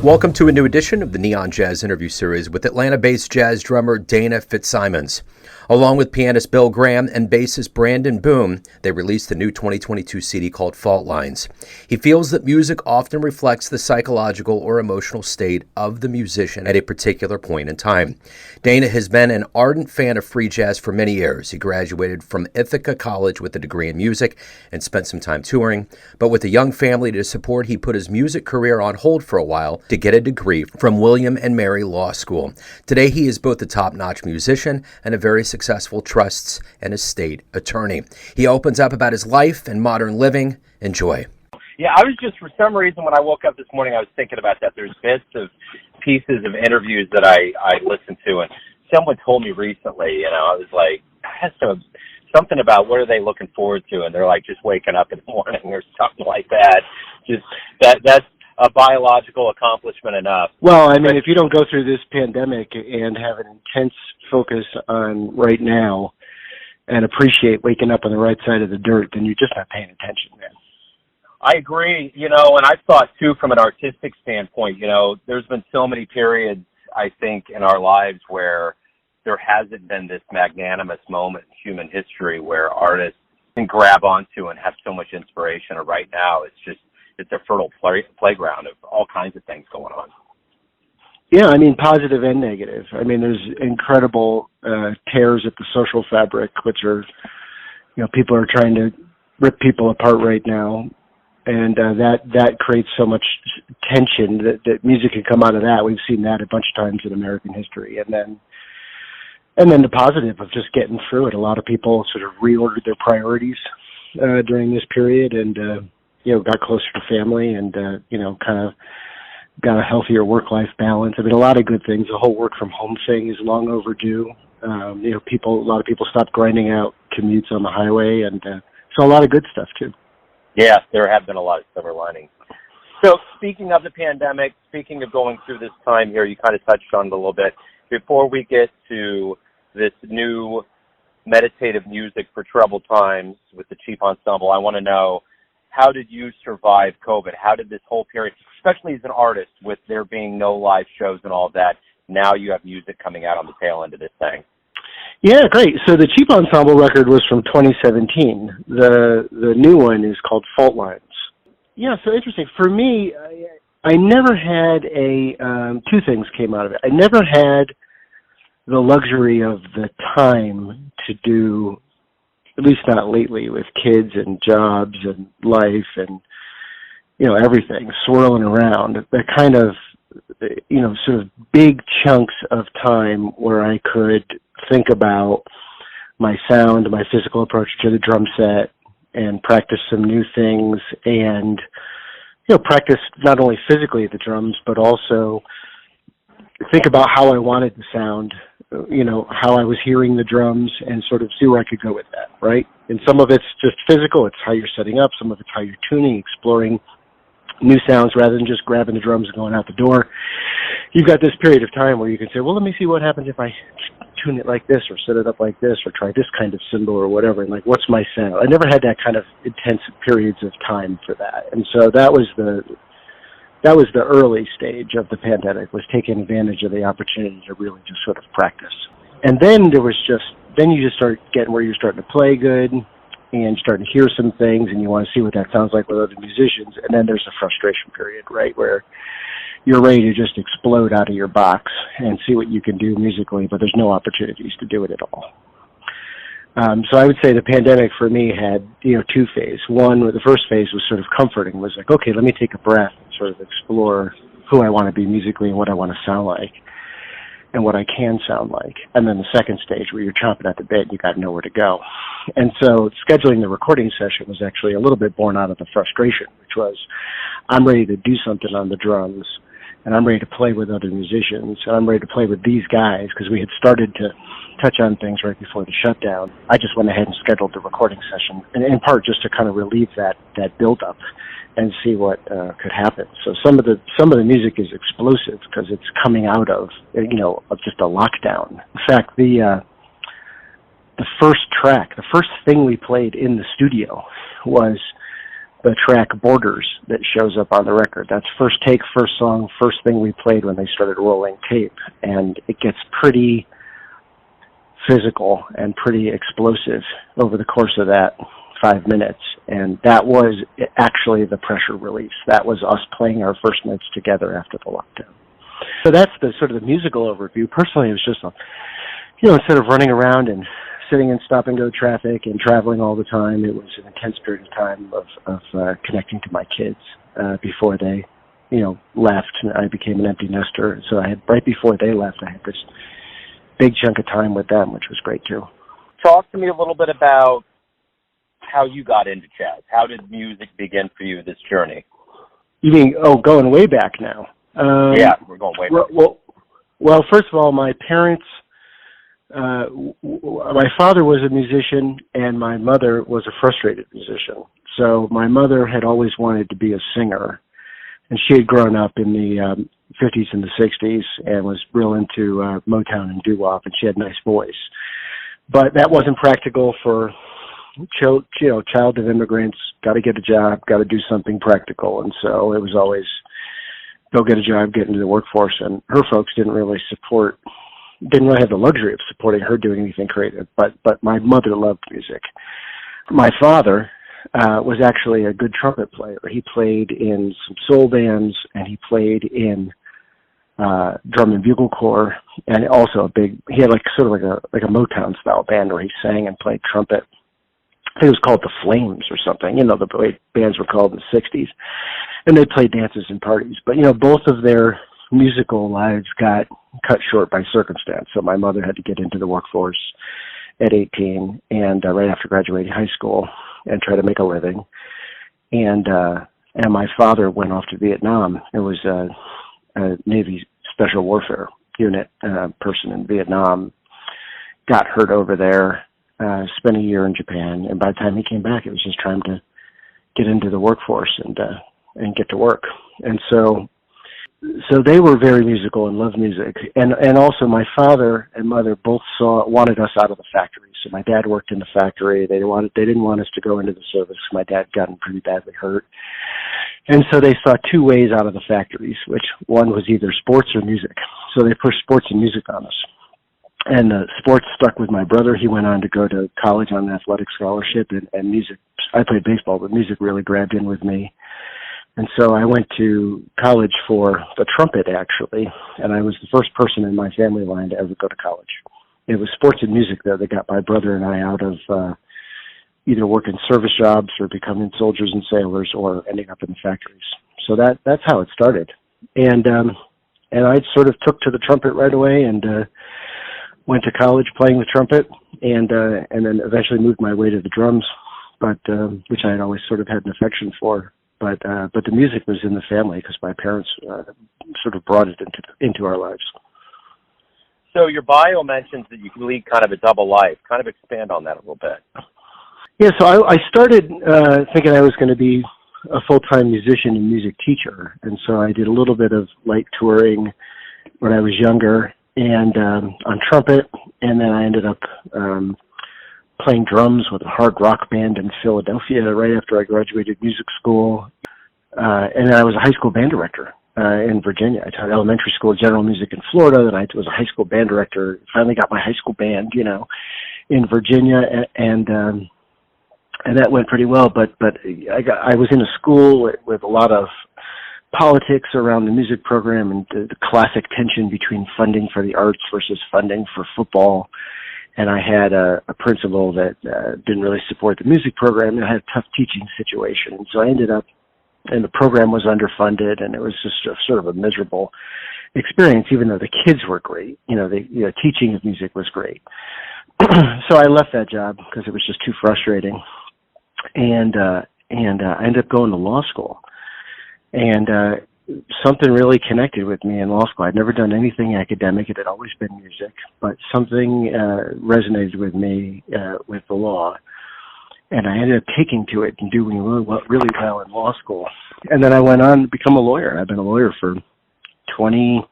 Welcome to a new edition of the Neon Jazz interview series with Atlanta-based jazz drummer Dana Fitzsimons. Along with pianist Bill Graham and bassist Brandon Boone, they released the new 2022 CD called Fault Lines. He feels that music often reflects the psychological or emotional state of the musician at a particular point in time. Dana has been an ardent fan of free jazz for many years. He graduated from Ithaca College with a degree in music and spent some time touring. But with a young family to support, he put his music career on hold for a while to get a degree from William and Mary Law School. Today, he is both a top-notch musician and a very successful trusts and estate attorney. He opens up about his life and modern living. Enjoy. Yeah, I was just, for some reason, when I woke up this morning, I was thinking about that. There's bits of pieces of interviews that I listened to, and someone told me recently, I was like, something about what are they looking forward to, and they're like, just waking up in the morning or something like that. Just that's a biological accomplishment enough. Well, I mean, if you don't go through this pandemic and have an intense focus on right now and appreciate waking up on the right side of the dirt, then you're just not paying attention, man. I agree, and I've thought, too, from an artistic standpoint, there's been so many periods, I think, in our lives where there hasn't been this magnanimous moment in human history where artists can grab onto and have so much inspiration. And right now, it's a fertile playground of all kinds of things going on. Yeah, I mean, positive and negative. I mean, there's incredible tears at the social fabric, which are, people are trying to rip people apart right now. And that creates so much tension that music can come out of that. We've seen that a bunch of times in American history. And then the positive of just getting through it. A lot of people sort of reordered their priorities during this period and, got closer to family and, kind of got a healthier work-life balance. I mean, a lot of good things. The whole work-from-home thing is long overdue. A lot of people stopped grinding out commutes on the highway, and so a lot of good stuff, too. Yeah, there have been a lot of silver linings. So speaking of the pandemic, speaking of going through this time here, you kind of touched on it a little bit. Before we get to this new meditative music for troubled times with the Chief Ensemble, I want to know, how did you survive COVID? How did this whole period, especially as an artist, with there being no live shows and all of that, now you have music coming out on the tail end of this thing? Yeah, great. So the Cheap Ensemble record was from 2017. The new one is called Fault Lines. Yeah, so interesting. For me, I never had two things came out of it. I never had the luxury of the time to do, at least not lately, with kids and jobs and life and, everything swirling around. That kind of, sort of big chunks of time where I could think about my sound, my physical approach to the drum set, and practice some new things and, practice not only physically the drums, but also think about how I wanted the sound, how I was hearing the drums and sort of see where I could go with that, right? And some of it's just physical. It's how you're setting up. Some of it's how you're tuning, exploring new sounds rather than just grabbing the drums and going out the door. You've got this period of time where you can say, well, let me see what happens if I tune it like this or set it up like this or try this kind of cymbal or whatever. And what's my sound? I never had that kind of intense periods of time for that. And so that was the early stage of the pandemic, was taking advantage of the opportunity to really just sort of practice. And then you just start getting where you're starting to play good and starting to hear some things and you want to see what that sounds like with other musicians. And then there's a frustration period, right, where you're ready to just explode out of your box and see what you can do musically, but there's no opportunities to do it at all. So I would say the pandemic for me had, two phases. One, the first phase was sort of comforting, was like, okay, let me take a breath and sort of explore who I want to be musically and what I want to sound like and what I can sound like. And then the second stage where you're chomping at the bit and you got nowhere to go. And so scheduling the recording session was actually a little bit born out of the frustration, which was I'm ready to do something on the drums and I'm ready to play with other musicians and I'm ready to play with these guys because we had started to touch on things right before the shutdown. I just went ahead and scheduled the recording session, and in part just to kind of relieve that buildup and see what could happen. So some of the music is explosive because it's coming out of of just a lockdown. In fact, the first track, the first thing we played in the studio was the track Borders that shows up on the record. That's first take, first song, first thing we played when they started rolling tape. And it gets pretty physical and pretty explosive over the course of that 5 minutes. And that was actually the pressure release. That was us playing our first notes together after the lockdown. So that's the sort of the musical overview. Personally, it was just, instead of running around and sitting in stop-and-go traffic and traveling all the time, it was an intense period of time of connecting to my kids before they, left. And I became an empty nester. So right before they left, I had this big chunk of time with them, which was great too. Talk to me a little bit about how you got into jazz. How did music begin for you, this journey? You mean, going way back now? Yeah, we're going way back. Well, first of all, my parents, my father was a musician and my mother was a frustrated musician. So my mother had always wanted to be a singer, and she had grown up in the 50s and the 60s and was real into Motown and doo-wop, and she had a nice voice. But that wasn't practical for child of immigrants, got to get a job, got to do something practical. And so it was always go get a job, get into the workforce. And her folks didn't really have the luxury of supporting her doing anything creative. But my mother loved music. My father was actually a good trumpet player. He played in some soul bands, and he played in drum and bugle corps, and also he had sort of like a Motown style band where he sang and played trumpet. I think it was called the Flames or something, the way bands were called in the 60s. And they played dances and parties. But, both of their musical lives got cut short by circumstance. So my mother had to get into the workforce at 18 and right after graduating high school and try to make a living. And my father went off to Vietnam. It was a Navy Special Warfare Unit person in Vietnam, got hurt over there, spent a year in Japan, and by the time he came back, it was just trying to get into the workforce and get to work. And so they were very musical and loved music. And also my father and mother both wanted us out of the factory. So my dad worked in the factory. They didn't want us to go into the service. My dad had gotten pretty badly hurt. And so they saw two ways out of the factories, which one was either sports or music. So they pushed sports and music on us. And sports stuck with my brother. He went on to go to college on an athletic scholarship, and music. I played baseball, but music really grabbed in with me. And so I went to college for the trumpet, actually, and I was the first person in my family line to ever go to college. It was sports and music, though, that got my brother and I out of either working service jobs or becoming soldiers and sailors or ending up in the factories. So that's how it started. And I sort of took to the trumpet right away and went to college playing the trumpet, and then eventually moved my way to the drums, but which I had always sort of had an affection for. But the music was in the family because my parents sort of brought it into our lives. So your bio mentions that you can lead kind of a double life. Kind of expand on that a little bit. Yeah, so I started thinking I was going to be a full-time musician and music teacher, and so I did a little bit of light touring when I was younger, and on trumpet, and then I ended up playing drums with a hard rock band in Philadelphia right after I graduated music school. And then I was a high school band director in Virginia. I taught elementary school general music in Florida, and I was a high school band director. Finally got my high school band, in Virginia, and that went pretty well. But I was in a school with a lot of politics around the music program and the classic tension between funding for the arts versus funding for football. And I had a principal that didn't really support the music program, and I had a tough teaching situation. And so I ended up, and the program was underfunded, and it was just sort of a miserable experience, even though the kids were great. The teaching of music was great. So I left that job because it was just too frustrating. And I ended up going to law school. And something really connected with me in law school. I'd never done anything academic. It had always been music, but something resonated with me with the law. And I ended up taking to it and doing really well in law school. And then I went on to become a lawyer. I've been a lawyer for 21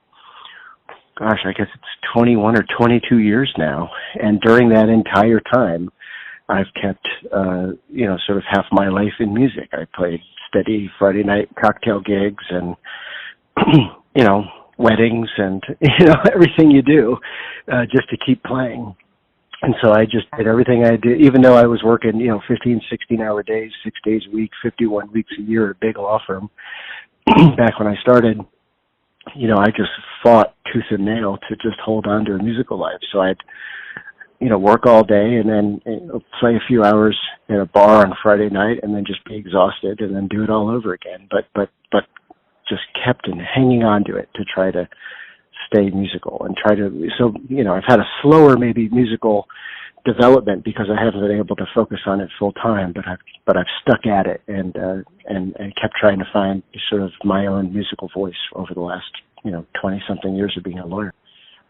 or 22 years now. And during that entire time, I've kept, sort of half my life in music. I played steady Friday night cocktail gigs and, weddings and, everything you do, just to keep playing. And so I just did everything I did, even though I was working, 15, 16-hour days, 6 days a week, 51 weeks a year at a big law firm. Back when I started, I just fought tooth and nail to just hold on to a musical life. So I'd, work all day and then play a few hours at a bar on Friday night and then just be exhausted and then do it all over again. But just kept hanging on to it to try to stay musical and I've had a slower maybe musical development because I haven't been able to focus on it full time, but I've stuck at it and kept trying to find sort of my own musical voice over the last 20 something years of being a lawyer.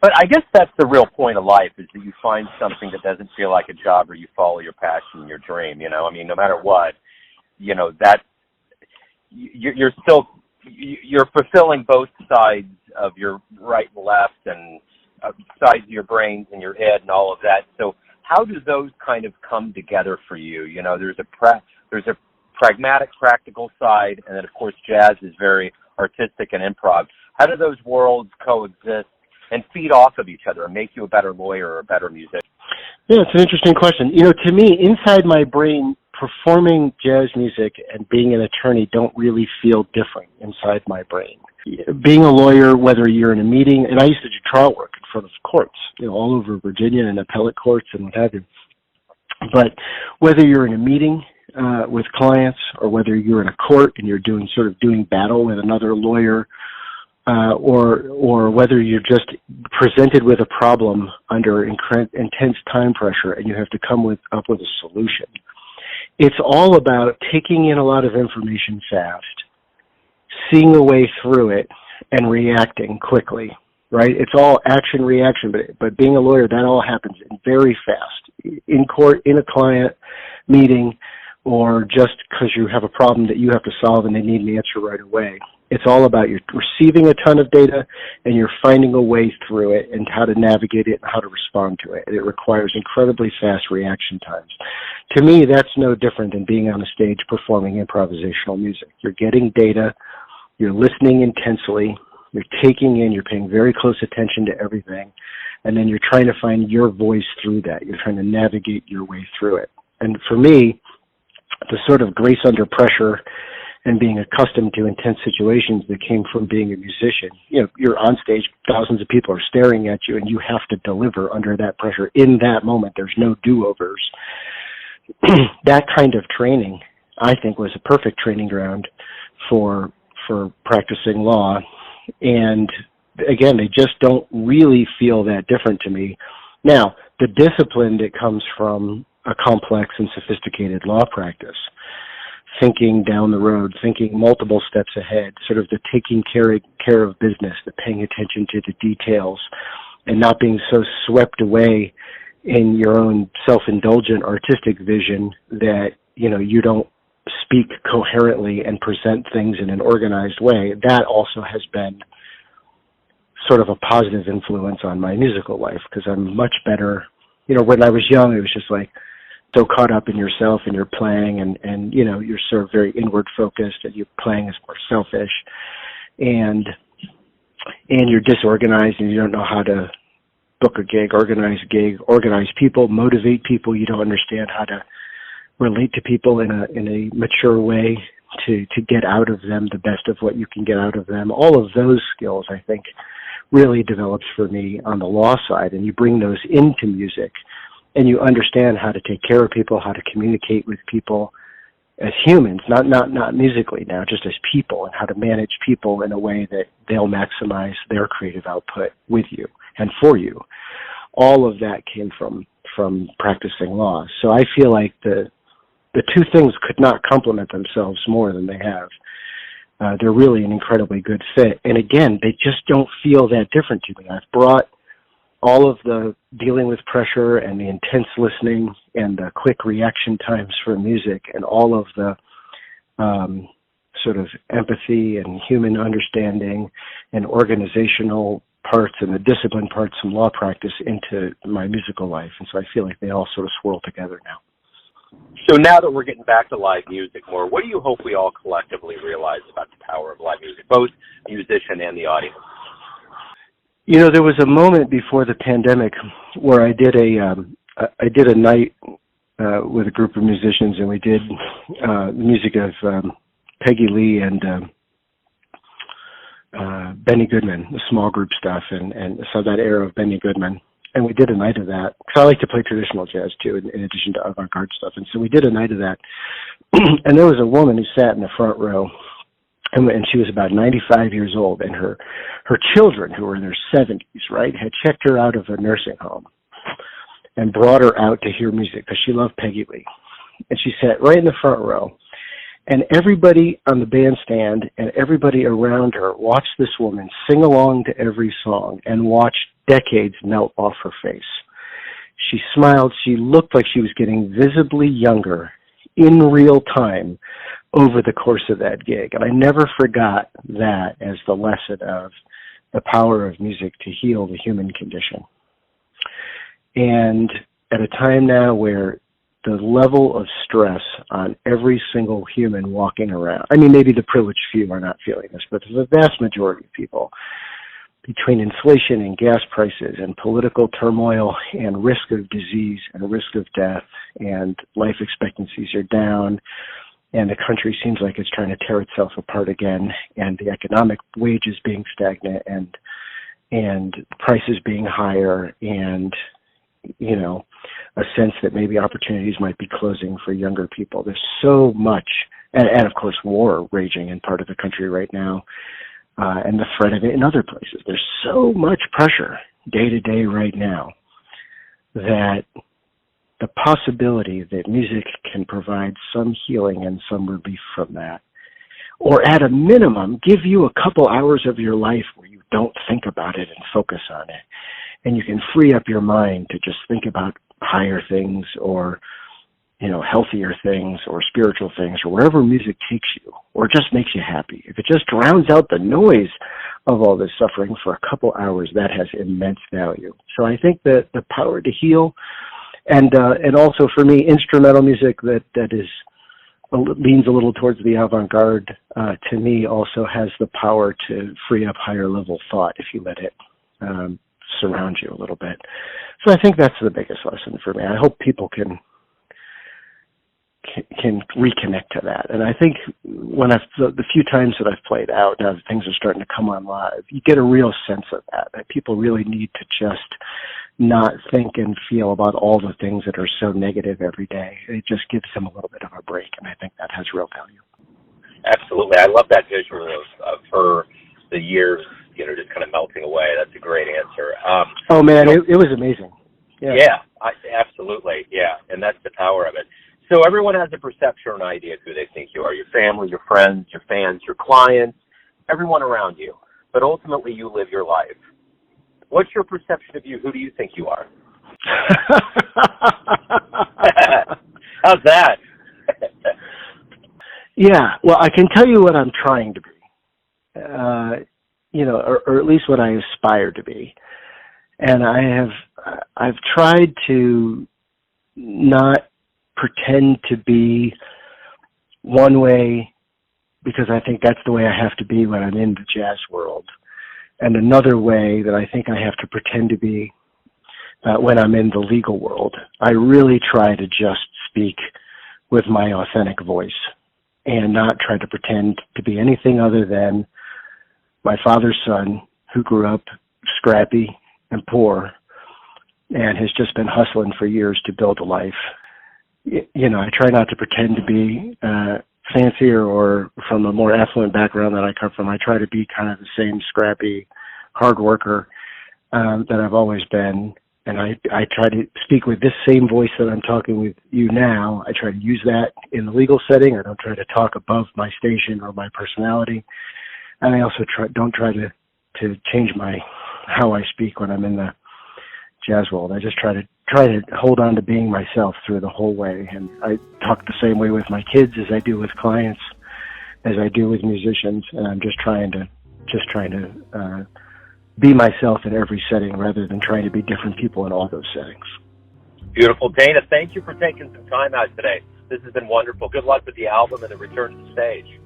But I guess that's the real point of life, is that you find something that doesn't feel like a job, or you follow your passion, your dream. No matter what, that you're fulfilling both sides of your right and left, and sides of your brains and your head and all of that. So how do those kind of come together for you? There's a pragmatic, practical side, and then of course jazz is very artistic and improv. How do those worlds coexist and feed off of each other and make you a better lawyer or a better musician? Yeah, it's an interesting question. To me, inside my brain, performing jazz music and being an attorney don't really feel different inside my brain. Being a lawyer, whether you're in a meeting, and I used to do trial work in front of courts, all over Virginia and appellate courts and what have you. But whether you're in a meeting with clients or whether you're in a court and you're doing battle with another lawyer, or whether you're just presented with a problem under intense time pressure and you have to come up with a solution. It's all about taking in a lot of information fast, seeing a way through it, and reacting quickly, right? It's all action, reaction, but being a lawyer, that all happens very fast. In court, in a client meeting, or just because you have a problem that you have to solve and they need an answer right away. It's all about you're receiving a ton of data and you're finding a way through it and how to navigate it and how to respond to it. And it requires incredibly fast reaction times. To me, that's no different than being on a stage performing improvisational music. You're getting data, you're listening intensely, you're taking in, you're paying very close attention to everything, and then you're trying to find your voice through that. You're trying to navigate your way through it. And for me, the sort of grace under pressure and being accustomed to intense situations that came from being a musician. You're on stage, thousands of people are staring at you, and you have to deliver under that pressure in that moment. There's no do-overs. That kind of training, I think, was a perfect training ground for practicing law. And again, they just don't really feel that different to me. Now, the discipline that comes from a complex and sophisticated law practice, thinking down the road, thinking multiple steps ahead, sort of the taking care of business, the paying attention to the details, and not being so swept away in your own self-indulgent artistic vision that, you don't speak coherently and present things in an organized way. That also has been sort of a positive influence on my musical life, because I'm much better. When I was young, it was just like, so caught up in yourself and your playing and you're sort of very inward focused and your playing is more selfish and you're disorganized and you don't know how to book a gig, organize people, motivate people. You don't understand how to relate to people in a mature way to get out of them the best of what you can get out of them. All of those skills, I think, really develops for me on the law side, and you bring those into music. And you understand how to take care of people, how to communicate with people as humans, not musically now, just as people, and how to manage people in a way that they'll maximize their creative output with you and for you. All of that came from practicing law. So I feel like the two things could not complement themselves more than they have. They're really an incredibly good fit. And again, they just don't feel that different to me. I've brought all of the dealing with pressure and the intense listening and the quick reaction times for music and all of the sort of empathy and human understanding and organizational parts and the discipline parts from law practice into my musical life. And so I feel like they all sort of swirl together now. So now that we're getting back to live music more, what do you hope we all collectively realize about the power of live music, both the musician and the audience? You know, there was a moment before the pandemic where I did a night with a group of musicians, and we did the music of Peggy Lee and Benny Goodman, the small group stuff, and so that era of Benny Goodman. And we did a night of that, because I like to play traditional jazz, too, in addition to avant-garde stuff. And so we did a night of that. And there was a woman who sat in the front row, and she was about 95 years old, and her children, who were in their 70s, right, had checked her out of a nursing home and brought her out to hear music, because she loved Peggy Lee. And she sat right in the front row. And everybody on the bandstand and everybody around her watched this woman sing along to every song and watched decades melt off her face. She smiled. She looked like she was getting visibly younger in real time over the course of that gig. And I never forgot that as the lesson of the power of music to heal the human condition. And at a time now where the level of stress on every single human walking around, I mean, maybe the privileged few are not feeling this, but the vast majority of people, between inflation and gas prices and political turmoil and risk of disease and risk of death and life expectancies are down, and the country seems like it's trying to tear itself apart again, and the economic wages being stagnant and prices being higher, and you know, a sense that maybe opportunities might be closing for younger people. There's so much, and of course war raging in part of the country right now, and the threat of it in other places. There's so much pressure day to day right now that the possibility that music can provide some healing and some relief from that, or at a minimum, give you a couple hours of your life where you don't think about it and focus on it. And you can free up your mind to just think about higher things or, you know, healthier things or spiritual things or wherever music takes you or just makes you happy. If it just drowns out the noise of all this suffering for a couple hours, that has immense value. So I think that the power to heal and also for me, instrumental music that leans a little towards the avant-garde, to me also has the power to free up higher level thought if you let it surround you a little bit. So I think that's the biggest lesson for me. I hope people can reconnect to that. And I think when the few times that I've played out, now that things are starting to come on live, you get a real sense of that people really need to just not think and feel about all the things that are so negative every day. It just gives them a little bit of a break, and I think that has real value. Absolutely. I love that visual of her, the years, you know, just kind of melting away. That's a great answer. Oh, man, it was amazing. Yeah, absolutely. Yeah, and that's the power of it. So everyone has a perception or an idea of who they think you are, your family, your friends, your fans, your clients, everyone around you. But ultimately, you live your life. What's your perception of you? Who do you think you are? How's that? Yeah, well, I can tell you what I'm trying to be. You know, or at least what I aspire to be. And I've tried to not pretend to be one way because I think that's the way I have to be when I'm in the jazz world, and another way that I think I have to pretend to be when I'm in the legal world. I really try to just speak with my authentic voice and not try to pretend to be anything other than my father's son who grew up scrappy and poor and has just been hustling for years to build a life. You know, I try not to pretend to be fancier or from a more affluent background that I come from. I try to be kind of the same scrappy hard worker that I've always been. And I try to speak with this same voice that I'm talking with you now. I try to use that in the legal setting. I don't try to talk above my station or my personality. And I also don't try to change how I speak when I'm in the jazz world. I just try to hold on to being myself through the whole way. And I talk the same way with my kids as I do with clients, as I do with musicians. And I'm just trying to be myself in every setting rather than trying to be different people in all those settings. Beautiful. Dana, thank you for taking some time out today. This has been wonderful. Good luck with the album and the return to the stage.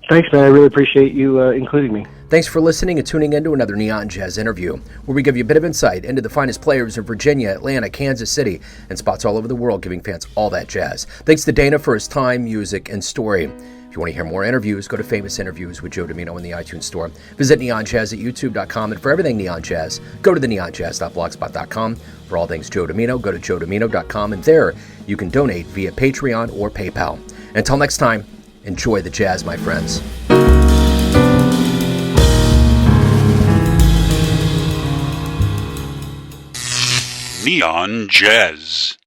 Thanks, man. I really appreciate you including me. Thanks for listening and tuning in to another Neon Jazz interview, where we give you a bit of insight into the finest players in Virginia, Atlanta, Kansas City, and spots all over the world, giving fans all that jazz. Thanks to Dana for his time, music, and story. If you want to hear more interviews, go to Famous Interviews with Joe Domino in the iTunes Store. Visit neonjazz at youtube.com, and for everything Neon Jazz, go to the neonjazz.blogspot.com. For all things Joe Domino, go to joedomino.com, and there you can donate via Patreon or PayPal. Until next time, enjoy the jazz, my friends. Neon Jazz.